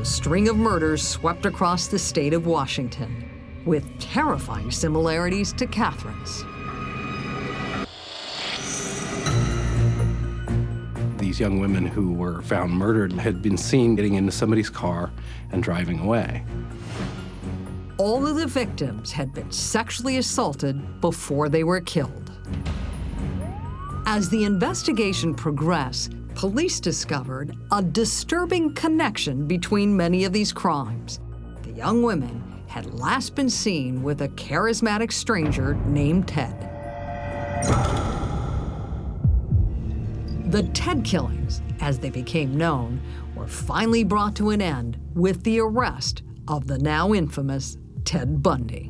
a string of murders swept across the state of Washington, with terrifying similarities to Catherine's. These young women who were found murdered had been seen getting into somebody's car and driving away. All of the victims had been sexually assaulted before they were killed. As the investigation progressed, police discovered a disturbing connection between many of these crimes. The young women had last been seen with a charismatic stranger named Ted. The Ted killings, as they became known, were finally brought to an end with the arrest of the now infamous Ted Bundy.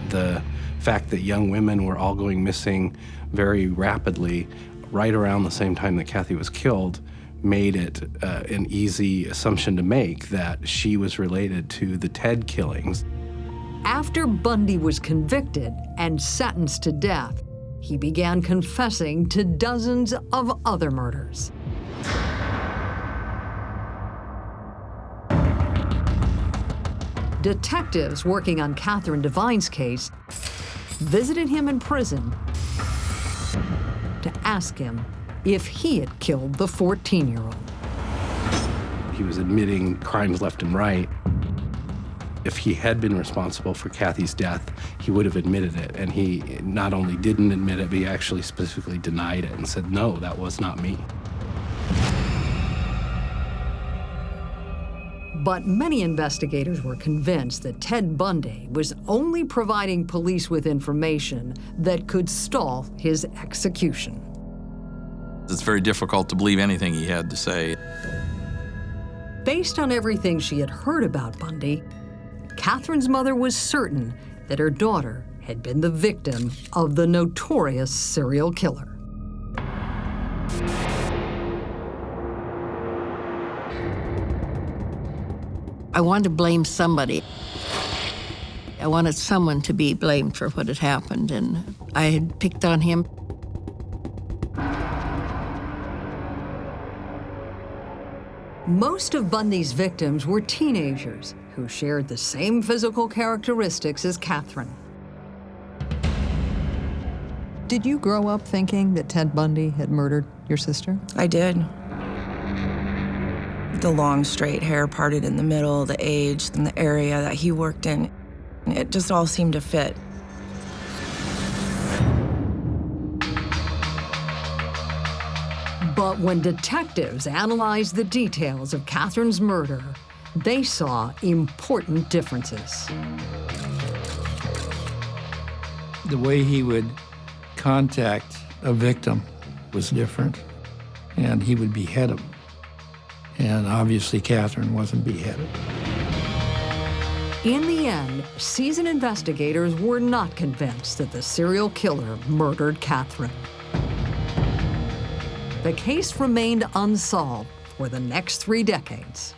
The fact that young women were all going missing very rapidly right around the same time that Kathy was killed made it an easy assumption to make that she was related to the Ted killings. After Bundy was convicted and sentenced to death, he began confessing to dozens of other murders. Detectives working on Catherine Devine's case visited him in prison to ask him if he had killed the 14-year-old. He was admitting crimes left and right. If he had been responsible for Kathy's death, he would have admitted it. And he not only didn't admit it, but he actually specifically denied it and said, no, that was not me. But many investigators were convinced that Ted Bundy was only providing police with information that could stall his execution. It's very difficult to believe anything he had to say. Based on everything she had heard about Bundy, Catherine's mother was certain that her daughter had been the victim of the notorious serial killer. I wanted to blame somebody. I wanted someone to be blamed for what had happened, and I had picked on him. Most of Bundy's victims were teenagers who shared the same physical characteristics as Catherine. Did you grow up thinking that Ted Bundy had murdered your sister? I did. The long, straight hair parted in the middle, the age, and the area that he worked in, it just all seemed to fit. But when detectives analyzed the details of Catherine's murder, they saw important differences. The way he would contact a victim was different, and he would behead him. And obviously, Catherine wasn't beheaded. In the end, seasoned investigators were not convinced that the serial killer murdered Catherine. The case remained unsolved for the next 3 decades.